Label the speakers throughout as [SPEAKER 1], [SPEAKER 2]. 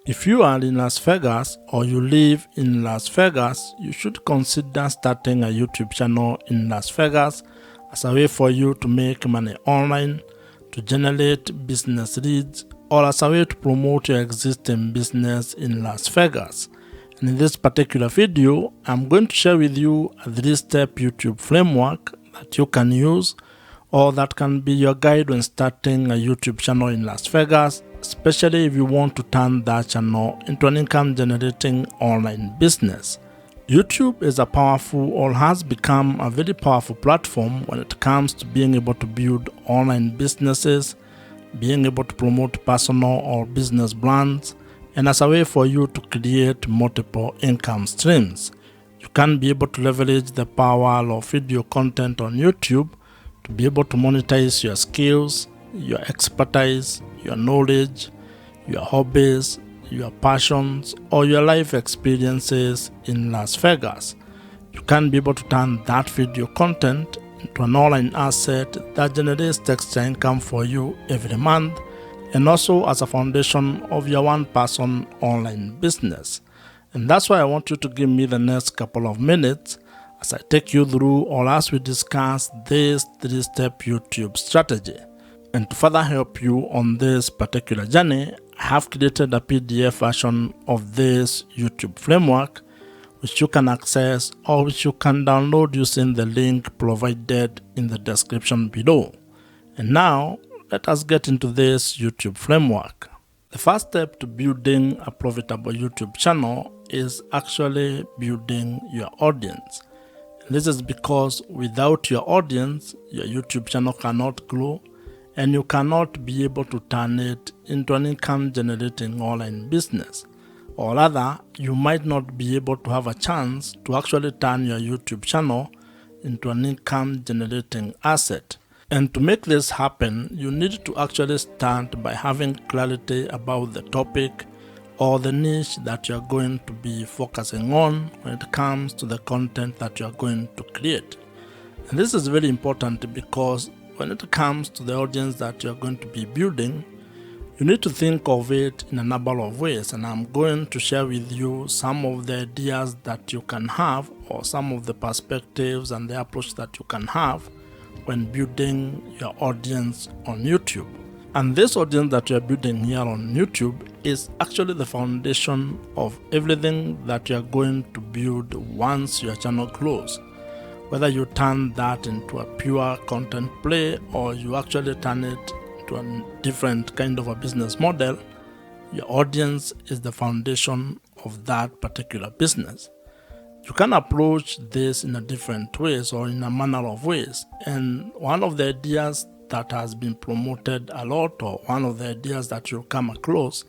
[SPEAKER 1] If you are in Las Vegas or you live in Las Vegas, you should consider starting a YouTube channel in Las Vegas as a way for you to make money online, to generate business leads, or as a way to promote your existing business in Las Vegas. And in this particular video, I'm going to share with you a 3-step YouTube framework that you can use, or that can be your guide when starting a YouTube channel in Las Vegas, especially if you want to turn that channel into an income generating online business. YouTube is a powerful, or has become a very powerful platform when it comes to being able to build online businesses, being able to promote personal or business brands, and as a way for you to create multiple income streams. You can be able to leverage the power of video content on YouTube to be able to monetize your skills, your expertise, your knowledge, your hobbies, your passions, or your life experiences in Las Vegas. You can be able to turn that video content into an online asset that generates extra income for you every month, and also as a foundation of your one-person online business. And that's why I want you to give me the next couple of minutes as I take you through, or as we discuss, this 3-step YouTube strategy. And to further help you on this particular journey, I have created a PDF version of this YouTube framework, which you can access or which you can download using the link provided in the description below. And now, let us get into this YouTube framework. The first step to building a profitable YouTube channel is actually building your audience. This is because without your audience, your YouTube channel cannot grow, and you cannot be able to turn it into an income generating online business. Or rather, you might not be able to have a chance to actually turn your YouTube channel into an income generating asset. And to make this happen, you need to actually start by having clarity about the topic or the niche that you're going to be focusing on when it comes to the content that you're going to create. And this is very important because when it comes to the audience that you're going to be building, you need to think of it in a number of ways, and I'm going to share with you some of the ideas that you can have, or some of the perspectives and the approach that you can have when building your audience on YouTube. And this audience that you're building here on YouTube is actually the foundation of everything that you're going to build once your channel grows. Whether you turn that into a pure content play or you actually turn it into a different kind of a business model, your audience is the foundation of that particular business. You can approach this in a different ways or in a manner of ways. And one of the ideas that has been promoted a lot, or one of the ideas that you'll come across,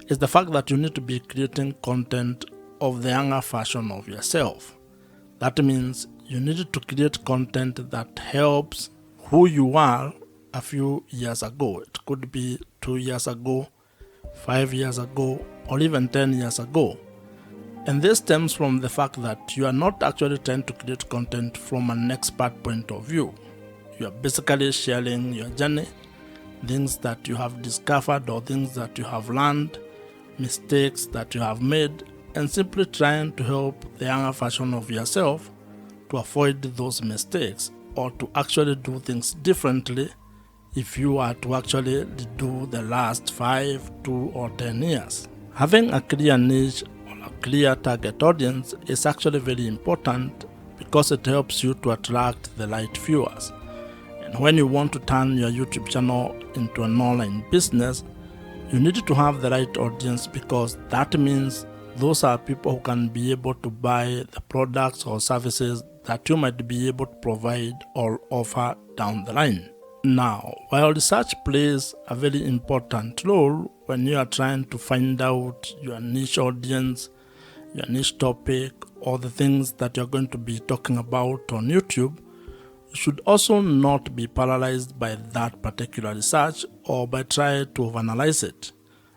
[SPEAKER 1] is the fact that you need to be creating content of the younger version of yourself. That means you need to create content that helps who you are a few years ago. It could be 2 years ago, 5 years ago, or even 10 years ago. And this stems from the fact that you are not actually trying to create content from an expert point of view. You are basically sharing your journey, things that you have discovered or things that you have learned, mistakes that you have made, and simply trying to help the younger version of yourself to avoid those mistakes, or to actually do things differently if you are to actually do the last 5, 2, or 10 years. Having a clear niche or a clear target audience is actually very important because it helps you to attract the right viewers. And when you want to turn your YouTube channel into an online business, you need to have the right audience, because that means those are people who can be able to buy the products or services that you might be able to provide or offer down the line. Now, while research plays a very important role when you are trying to find out your niche audience, your niche topic, or the things that you're going to be talking about on YouTube, you should also not be paralyzed by that particular research or by trying to overanalyze it.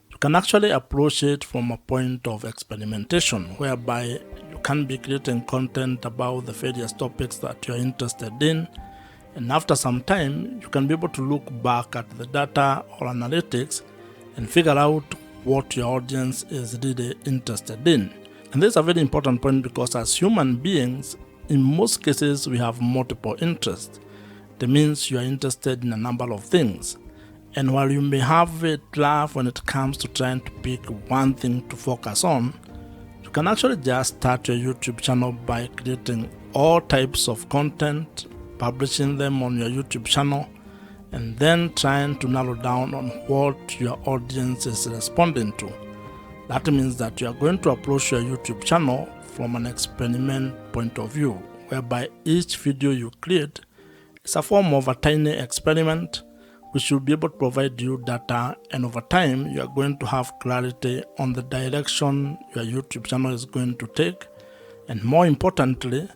[SPEAKER 1] You can actually approach it from a point of experimentation, whereby you can be creating content about the various topics that you're interested in, and after some time, you can be able to look back at the data or analytics and figure out what your audience is really interested in. And this is a very important point because as human beings, in most cases, we have multiple interests. That means you are interested in a number of things. And while you may have a drive when it comes to trying to pick one thing to focus on, you can actually just start your YouTube channel by creating all types of content, publishing them on your YouTube channel, and then trying to narrow down on what your audience is responding to. That means that you are going to approach your YouTube channel from an experiment point of view, whereby each video you create is a form of a tiny experiment which will be able to provide you data, and over time you are going to have clarity on the direction your YouTube channel is going to take, and more importantly,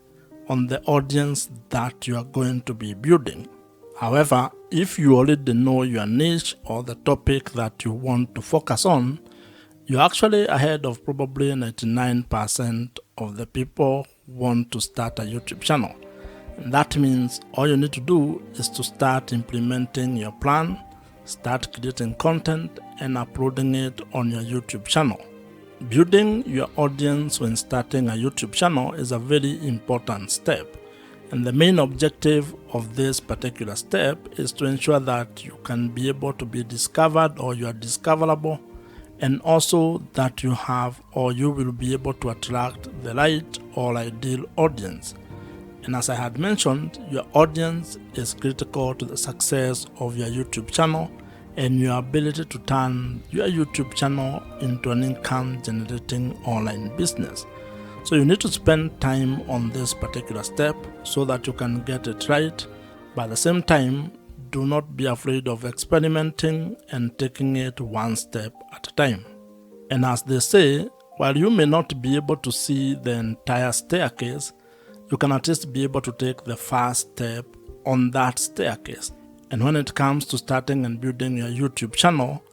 [SPEAKER 1] on the audience that you are going to be building. However, if you already know your niche or the topic that you want to focus on, you're actually ahead of probably 99% of the people who want to start a YouTube channel. And that means all you need to do is to start implementing your plan, start creating content, and uploading it on your YouTube channel. Building your audience when starting a YouTube channel is a very important step. And the main objective of this particular step is to ensure that you can be able to be discovered, or you are discoverable, and also that you have or you will be able to attract the right or ideal audience. And as I had mentioned, your audience is critical to the success of your YouTube channel and your ability to turn your YouTube channel into an income generating online business. So you need to spend time on this particular step so that you can get it right. But at the same time, do not be afraid of experimenting and taking it one step at a time. And as they say, while you may not be able to see the entire staircase, you can at least be able to take the first step on that staircase. And when it comes to starting and building your YouTube channel,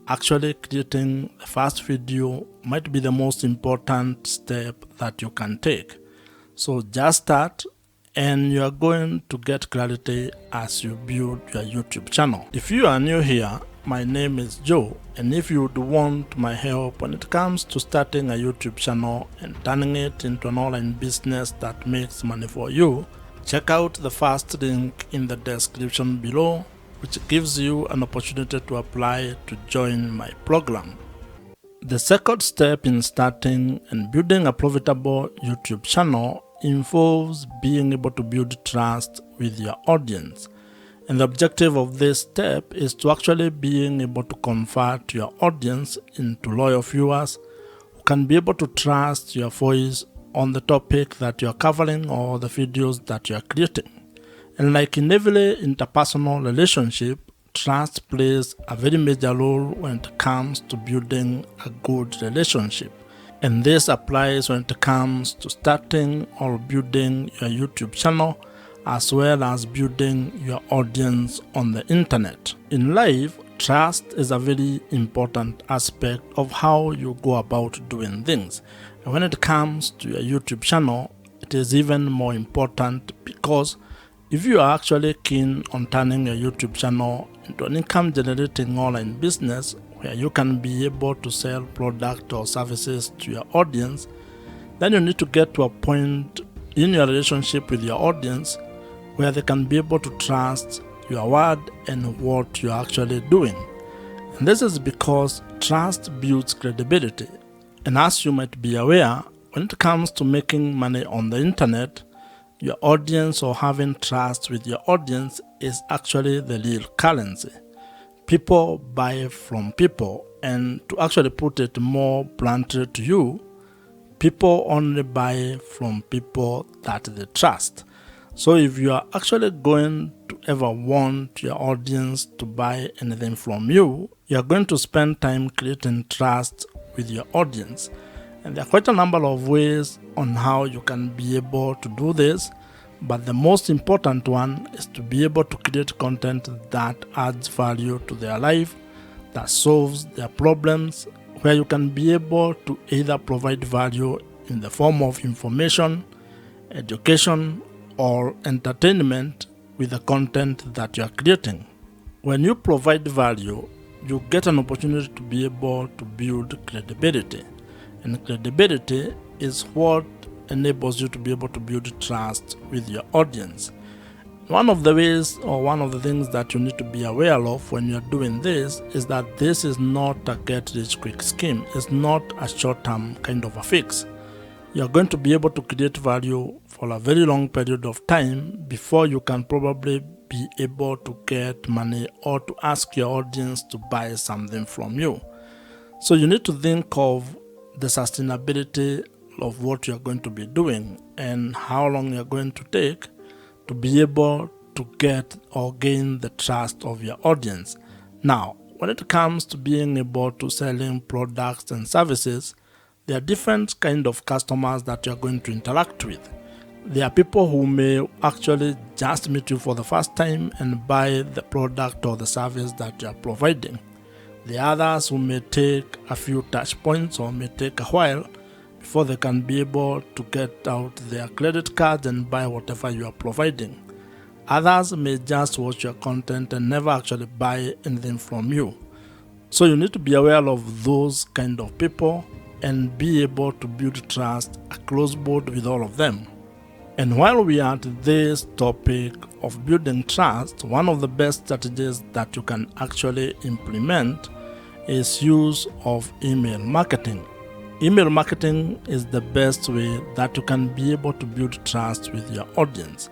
[SPEAKER 1] actually creating the first video might be the most important step that you can take. So just start, and you are going to get clarity as you build your YouTube channel. If you are new here, my name is Joe, and if you would want my help when it comes to starting a YouTube channel and turning it into an online business that makes money for you, check out the first link in the description below, which gives you an opportunity to apply to join my program. The second step in starting and building a profitable YouTube channel involves being able to build trust with your audience. And the objective of this step is to actually being able to convert your audience into loyal viewers who can be able to trust your voice on the topic that you are covering or the videos that you are creating. And like in every interpersonal relationship, trust plays a very major role when it comes to building a good relationship. And this applies when it comes to starting or building your YouTube channel, as well as building your audience on the internet. In life, trust is a very important aspect of how you go about doing things. And when it comes to your YouTube channel, it is even more important, because if you are actually keen on turning your YouTube channel into an income generating online business where you can be able to sell product or services to your audience, then you need to get to a point in your relationship with your audience where they can be able to trust your word and what you're actually doing. And this is because trust builds credibility. And as you might be aware, when it comes to making money on the internet, your audience or having trust with your audience is actually the real currency. People buy from people, and to actually put it more bluntly to you, people only buy from people that they trust. So if you are actually going to ever want your audience to buy anything from you, you are going to spend time creating trust with your audience. And there are quite a number of ways on how you can be able to do this, but the most important one is to be able to create content that adds value to their life, that solves their problems, where you can be able to either provide value in the form of information, education, or entertainment with the content that you are creating. When you provide value, you get an opportunity to be able to build credibility. And credibility is what enables you to be able to build trust with your audience. One of the ways or one of the things that you need to be aware of when you're doing this is that this is not a get-rich-quick scheme. It's not a short-term kind of a fix. You're going to be able to create value for a very long period of time before you can probably be able to get money or to ask your audience to buy something from you. So you need to think of the sustainability of what you're going to be doing and how long you're going to take to be able to get or gain the trust of your audience. Now, when it comes to being able to selling products and services, there are different kind of customers that you're going to interact with. There are people who may actually just meet you for the first time and buy the product or the service that you are providing. The others who may take a few touch points or may take a while before they can be able to get out their credit cards and buy whatever you are providing. Others may just watch your content and never actually buy anything from you. So you need to be aware of those kind of people and be able to build trust across board with all of them. And while we are at this topic of building trust, one of the best strategies that you can actually implement is use of email marketing. Email marketing is the best way that you can be able to build trust with your audience.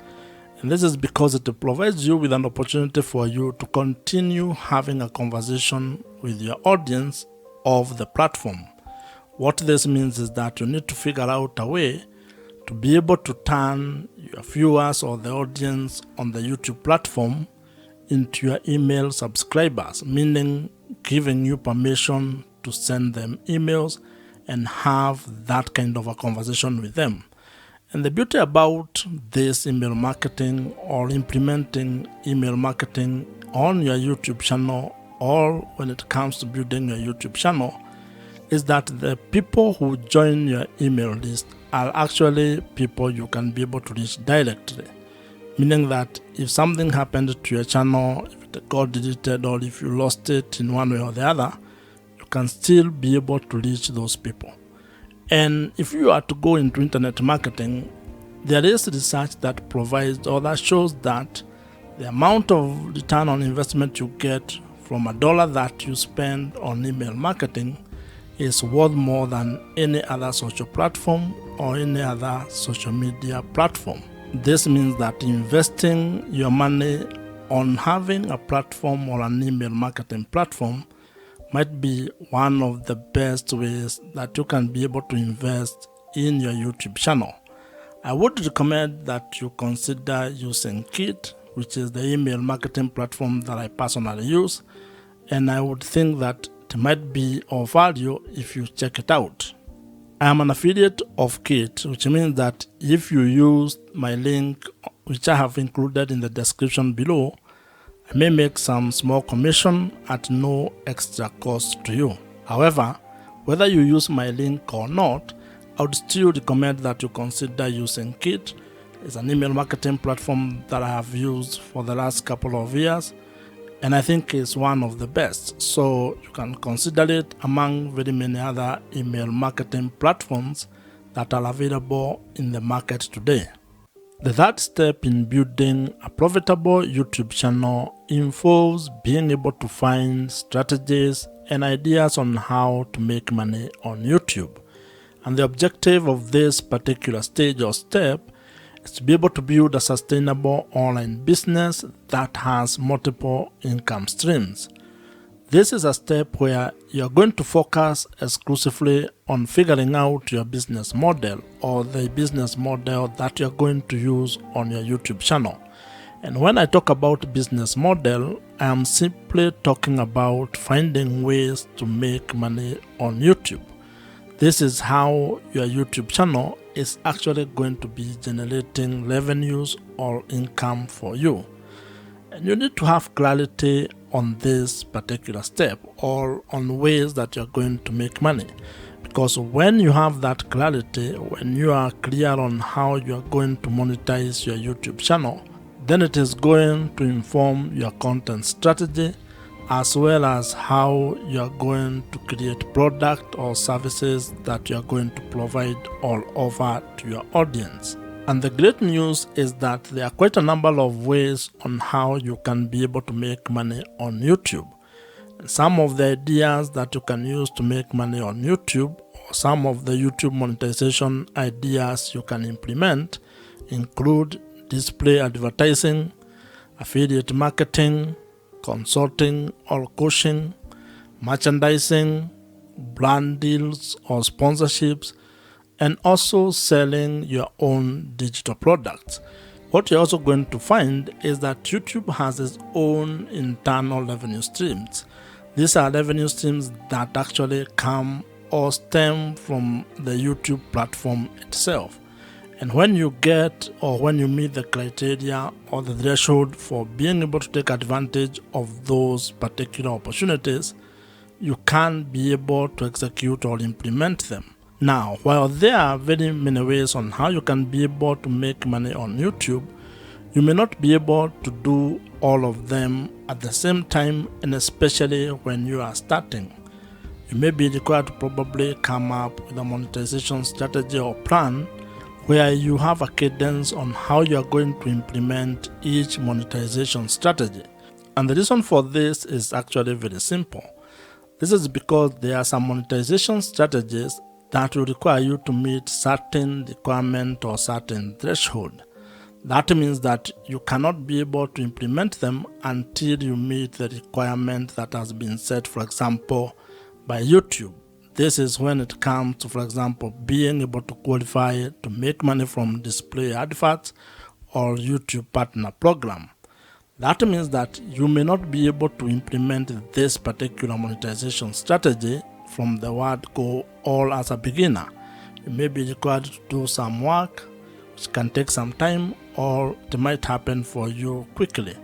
[SPEAKER 1] And this is because it provides you with an opportunity for you to continue having a conversation with your audience of the platform. What this means is that you need to figure out a way to be able to turn your viewers or the audience on the YouTube platform into your email subscribers, meaning giving you permission to send them emails and have that kind of a conversation with them. And the beauty about this email marketing or implementing email marketing on your YouTube channel or when it comes to building your YouTube channel is that the people who join your email list are actually people you can be able to reach directly. Meaning that if something happened to your channel, if it got deleted or if you lost it in one way or the other, you can still be able to reach those people. And if you are to go into internet marketing, there is research that provides or that shows that the amount of return on investment you get from a dollar that you spend on email marketing is worth more than any other social platform or any other social media platform. This means that investing your money on having a platform or an email marketing platform might be one of the best ways that you can be able to invest in your YouTube channel. I would recommend that you consider using Kit, which is the email marketing platform that I personally use, and I would think that it might be of value if you check it out. I am an affiliate of Kit, which means that if you use my link, which I have included in the description below, I may make some small commission at no extra cost to you. However, whether you use my link or not, I would still recommend that you consider using Kit. It's an email marketing platform that I have used for the last couple of years, and I think it's one of the best. So you can consider it among very many other email marketing platforms that are available in the market today. The third step in building a profitable YouTube channel involves being able to find strategies and ideas on how to make money on YouTube. And the objective of this particular stage or step is to be able to build a sustainable online business that has multiple income streams. This is a step where you're going to focus exclusively on figuring out your business model or the business model that you're going to use on your YouTube channel. And when I talk about business model, I am simply talking about finding ways to make money on YouTube. This is how your YouTube channel is actually going to be generating revenues or income for you. And you need to have clarity on this particular step or on ways that you're going to make money. Because when you have that clarity, when you are clear on how you're going to monetize your YouTube channel, then it is going to inform your content strategy as well as how you are going to create product or services that you are going to provide all over to your audience. And the great news is that there are quite a number of ways on how you can be able to make money on YouTube. And some of the ideas that you can use to make money on YouTube, or some of the YouTube monetization ideas you can implement, include display advertising, affiliate marketing, consulting or coaching, merchandising, brand deals or sponsorships, and also selling your own digital products. What you're also going to find is that YouTube has its own internal revenue streams. These are revenue streams that actually come or stem from the YouTube platform itself. And when you get or when you meet the criteria or the threshold for being able to take advantage of those particular opportunities, you can be able to execute or implement them. Now, while there are very many ways on how you can be able to make money on YouTube, you may not be able to do all of them at the same time, and especially when you are starting. You may be required to probably come up with a monetization strategy or plan where you have a cadence on how you are going to implement each monetization strategy. And the reason for this is actually very simple. This is because there are some monetization strategies that will require you to meet certain requirement or certain threshold. That means that you cannot be able to implement them until you meet the requirement that has been set, for example, by YouTube. This is when it comes to, for example, being able to qualify to make money from display adverts or YouTube partner program. That means that you may not be able to implement this particular monetization strategy from the word go all as a beginner. You may be required to do some work, which can take some time, or it might happen for you quickly.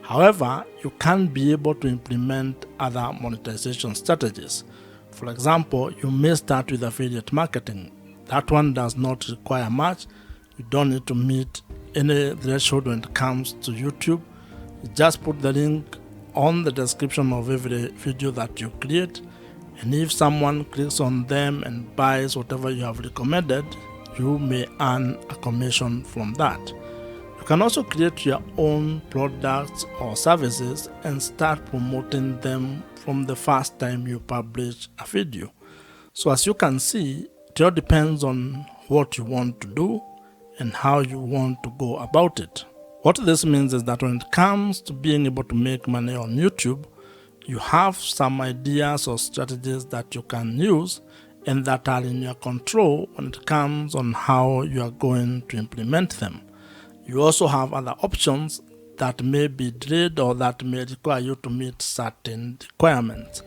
[SPEAKER 1] However, you can be able to implement other monetization strategies. For example, you may start with affiliate marketing. That one does not require much. You don't need to meet any threshold when it comes to YouTube. You just put the link on the description of every video that you create, and if someone clicks on them and buys whatever you have recommended, you may earn a commission from that. You can also create your own products or services and start promoting them from the first time you publish a video. So as you can see, it all depends on what you want to do and how you want to go about it. What this means is that when it comes to being able to make money on YouTube, you have some ideas or strategies that you can use and that are in your control when it comes on how you are going to implement them. You also have other options that may be delayed or that may require you to meet certain requirements.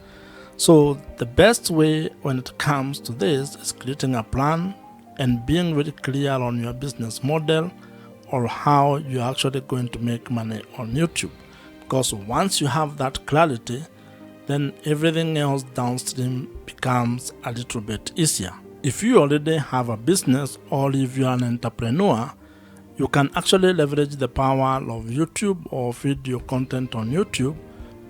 [SPEAKER 1] So the best way when it comes to this is creating a plan and being very clear on your business model or how you're actually going to make money on YouTube. Because once you have that clarity, then everything else downstream becomes a little bit easier. If you already have a business or if you're an entrepreneur, you can actually leverage the power of YouTube or video content on YouTube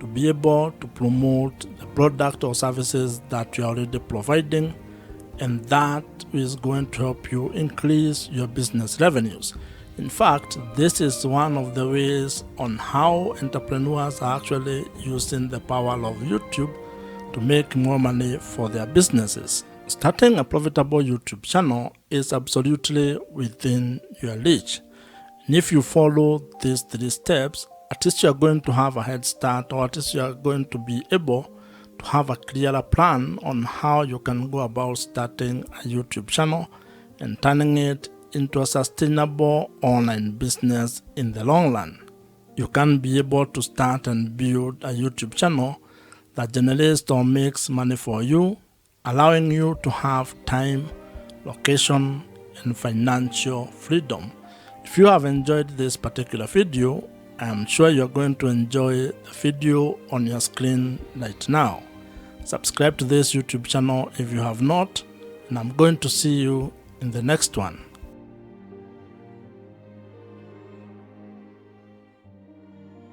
[SPEAKER 1] to be able to promote the product or services that you're already providing, and that is going to help you increase your business revenues. In fact, this is one of the ways on how entrepreneurs are actually using the power of YouTube to make more money for their businesses. Starting a profitable YouTube channel is absolutely within your reach. And if you follow these 3 steps, at least you are going to have a head start, or at least you are going to be able to have a clearer plan on how you can go about starting a YouTube channel and turning it into a sustainable online business in the long run. You can be able to start and build a YouTube channel that generates or makes money for you, allowing you to have time, location, and financial freedom. If you have enjoyed this particular video, I am sure you're going to enjoy the video on your screen right now. Subscribe to this YouTube channel if you have not, and I'm going to see you in the next one.